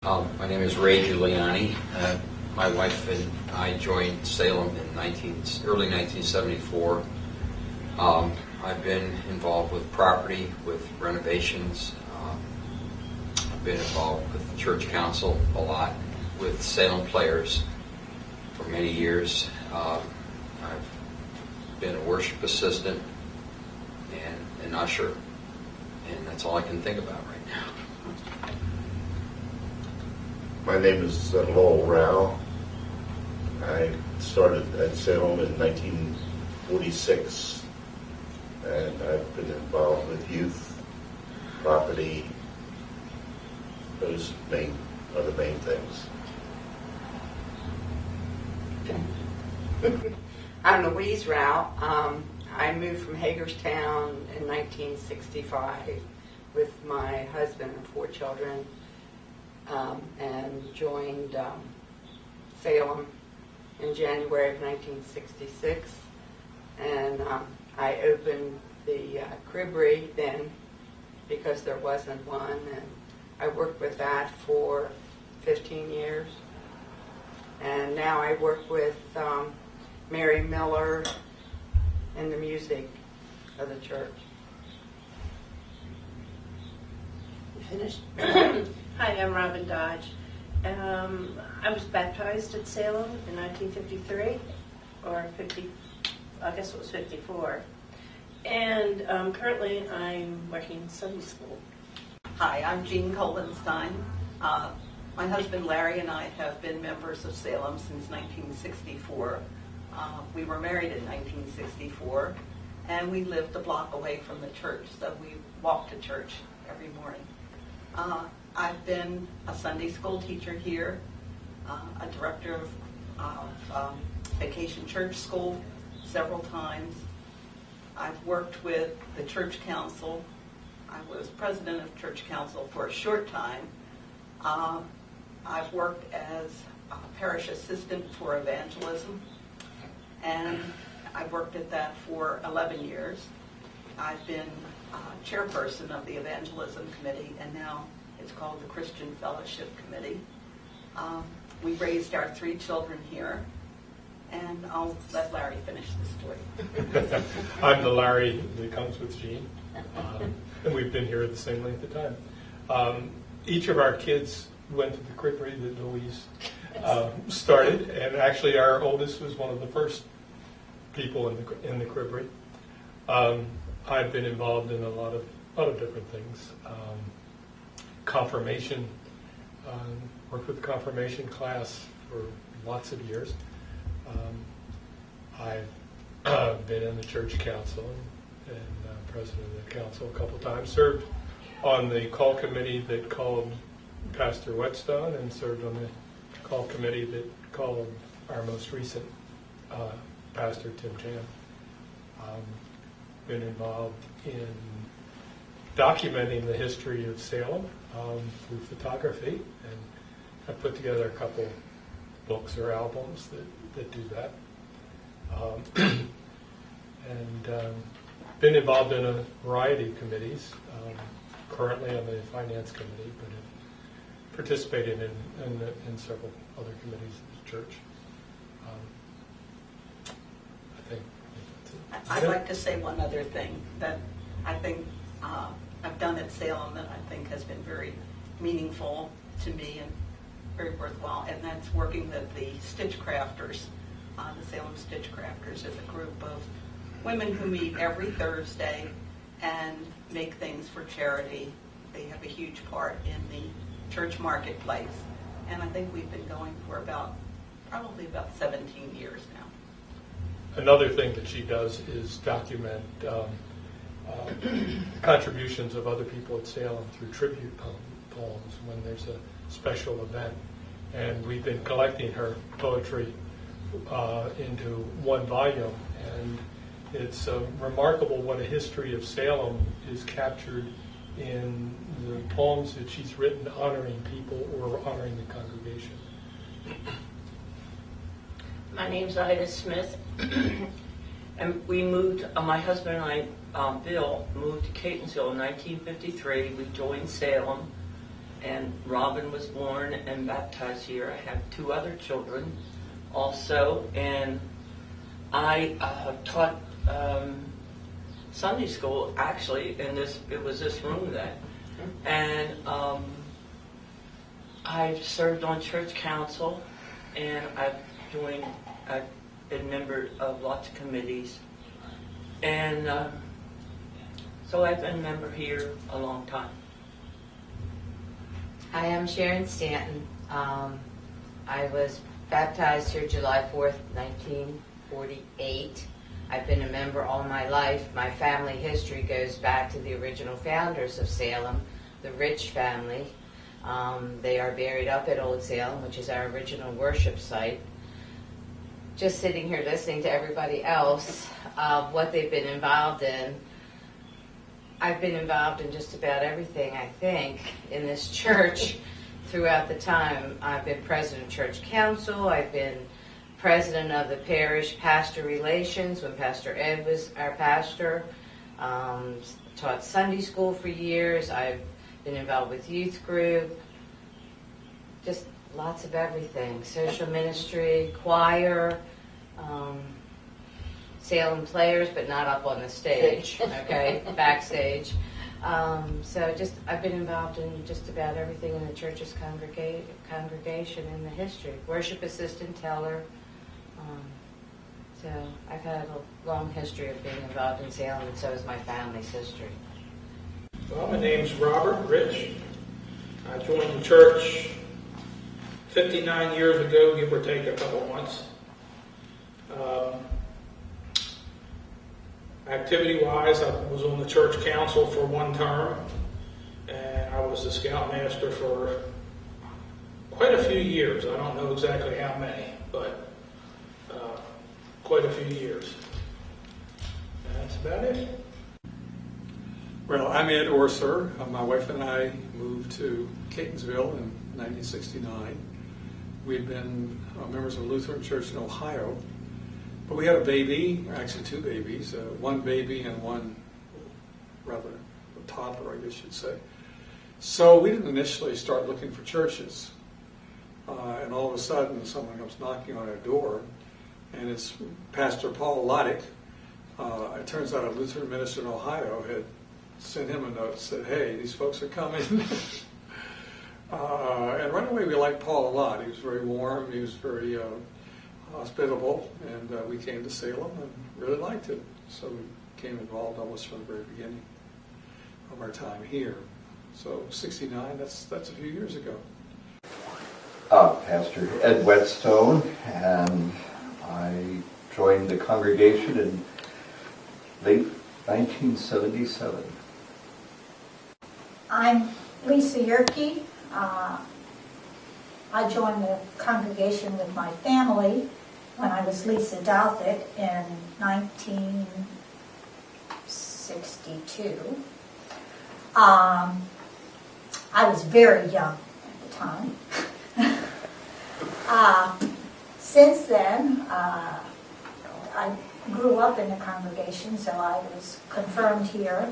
My name is Ray Giuliani. My wife and I joined Salem in early 1974. I've been involved with property, with renovations. I've been involved with the church council a lot, with Salem Players for many years. I've been a worship assistant and an usher, and that's all I can think about right now. My name is Lowell Rao. I started at Salem in 1946, and I've been involved with youth, property. Those are the main things. I'm Louise Rao. I moved from Hagerstown in 1965 with my husband and 4 children. And joined Salem in January of 1966. And I opened the cribbery then because there wasn't one. And I worked with that for 15 years. And now I work with Mary Miller in the music of the church. You finished? Hi, I'm Robin Dodge. I was baptized at Salem in 1953, or 50, I guess it was 54. And currently I'm working in Sunday school. Hi, I'm Jean Kolbenstein. My husband Larry and I have been members of Salem since 1964. We were married in 1964, and we lived a block away from the church, so we walked to church every morning. I've been a Sunday school teacher here, a director of Vacation Church School several times. I've worked with the church council. I was president of church council for a short time. I've worked as a parish assistant for evangelism, and I worked at that for 11 years. I've been chairperson of the evangelism committee, and now it's called the Christian Fellowship Committee. We raised our 3 children here, and I'll let Larry finish the story. I'm the Larry that comes with Jean, and we've been here the same length of time. Each of our kids went to the cribbery that Louise started, and actually our oldest was one of the first people in the cribbery. I've been involved in a lot of different things. Confirmation, worked with the confirmation class for lots of years. I've been in the church council and president of the council a couple times. Served on the call committee that called Pastor Whetstone, and served on the call committee that called our most recent pastor, Tim Chan. Been involved in documenting the history of Salem through photography, and I've put together a couple books or albums that do that. And been involved in a variety of committees, currently on the finance committee, but have participated in several other committees of the church. I think that's it. I'd like to say one other thing that I think I've done at Salem that I think has been very meaningful to me and very worthwhile, and that's working with the Stitch Crafters. The Salem Stitch Crafters is a group of women who meet every Thursday and make things for charity. They have a huge part in the church marketplace, and I think we've been going for probably about 17 years now. Another thing that she does is document contributions of other people at Salem through tribute poems when there's a special event. And we've been collecting her poetry into one volume, and it's remarkable what a history of Salem is captured in the poems that she's written honoring people or honoring the congregation. My name's Ida Smith, and we moved, my husband and I, Bill, moved to Catonsville in 1953. We joined Salem, and Robin was born and baptized here. I have 2 other children also, and I taught Sunday school actually in it was this room then, and I've served on church council, and I've been member of lots of committees, and so I've been a member here a long time. I am Sharon Stanton. I was baptized here July 4th, 1948. I've been a member all my life. My family history goes back to the original founders of Salem, the Rich family. They are buried up at Old Salem, which is our original worship site. Just sitting here listening to everybody else, what they've been involved in, I've been involved in just about everything, I think, in this church throughout the time. I've been president of church council. I've been president of the parish pastor relations when Pastor Ed was our pastor. Taught Sunday school for years. I've been involved with youth group. Just lots of everything. Social ministry, choir, Salem players, but not up on the stage, okay, backstage. So I've been involved in just about everything in the church's congregation in the history. Worship assistant, teller. So I've had a long history of being involved in Salem, and so is my family's history. Well, my name's Robert Rich. I joined the church 59 years ago, give or take a couple months. Activity-wise, I was on the church council for 1 term, and I was the scoutmaster for quite a few years. I don't know exactly how many, but quite a few years. And that's about it. Well, I'm Ed Orser. My wife and I moved to Catonsville in 1969. We'd been members of Lutheran Church in Ohio, but we had a baby, actually 2 babies, 1 baby and 1 rather toddler, I guess you'd say. So we didn't initially start looking for churches, and all of a sudden someone comes knocking on our door, and it's Pastor Paul Loddick. It turns out a Lutheran minister in Ohio had sent him a note, said, hey, these folks are coming. And right away we liked Paul a lot. He was very warm, he was very hospitable, and we came to Salem and really liked it. So we became involved almost from the very beginning of our time here. So 69, that's a few years ago. Pastor Ed Whetstone, and I joined the congregation in late 1977. I'm Lisa Yerke. I joined the congregation with my family when I was Lisa Douthick in 1962. I was very young at the time. Since then, I grew up in the congregation, so I was confirmed here.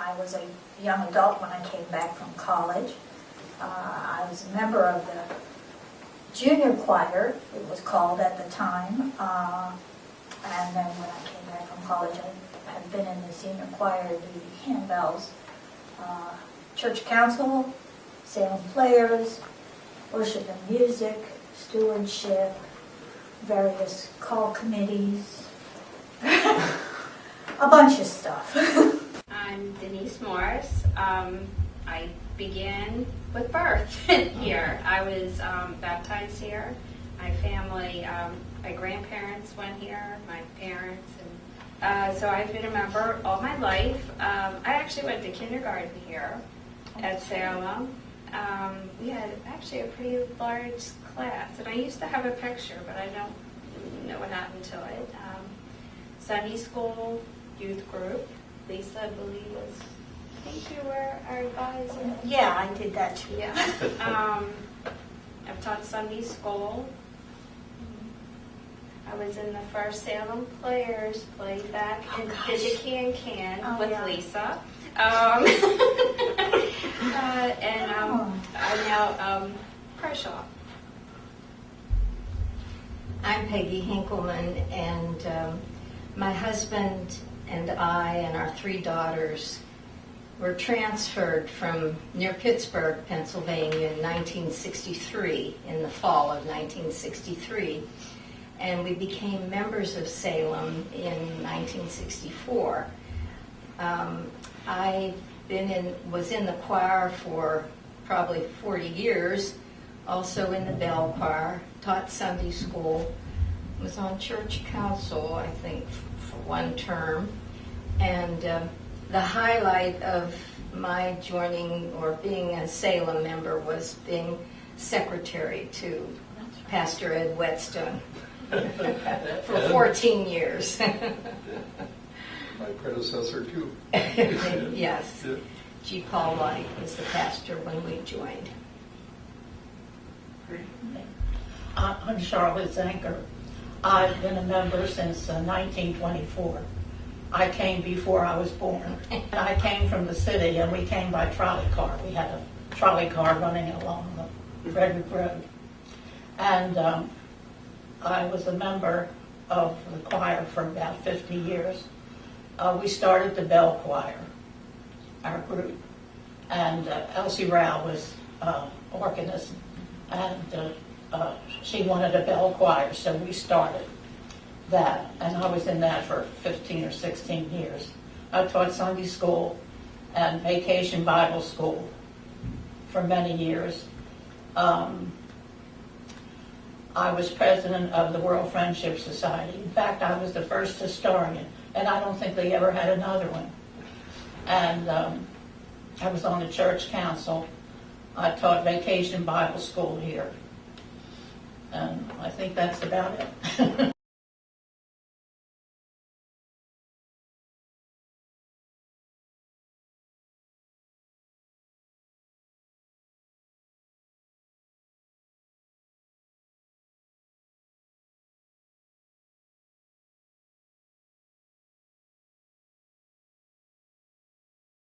I was a young adult when I came back from college. I was a member of the junior choir, it was called at the time. And then when I came back from college, I have been in the senior choir, the handbells, church council, Salem players, worship and music, stewardship, various call committees, a bunch of stuff. I'm Denise Morris. I began with birth here. I was baptized here. My family, my grandparents went here, my parents, and so I've been a member all my life. I actually went to kindergarten here at Salem. We had actually a pretty large class, and I used to have a picture, but I don't know what happened to it. Sunday school, youth group. Lisa, I believe, I think you were our advisor. Yeah, I did that too. Yeah. I've taught Sunday school. I was in the first Salem Players played back in Did You Can Oh, with yeah. Lisa. And I'm now Kershaw. I'm Peggy Hinkleman, and my husband and I and our 3 daughters were transferred from near Pittsburgh, Pennsylvania in 1963, in the fall of 1963. And we became members of Salem in 1964. I was in the choir for probably 40 years, also in the bell choir, taught Sunday school, was on church council, I think, for 1 term. And the highlight of my joining or being a Salem member was being secretary to Pastor Ed Whetstone for 14 years. My predecessor too. Yes. Yeah. G. Paul White was the pastor when we joined. I'm Charlotte Zanker. I've been a member since 1924. I came before I was born. I came from the city, and we came by trolley car. We had a trolley car running along the Frederick Road. And I was a member of the choir for about 50 years. We started the bell choir, our group. And Elsie Rao was organist, and she wanted a bell choir, so we started that. And I was in that for 15 or 16 years. I taught Sunday school and vacation Bible school for many years. I was president of the World Friendship Society. In fact, I was the first historian, and I don't think they ever had another one. And I was on the church council. I taught vacation Bible school here. And I think that's about it.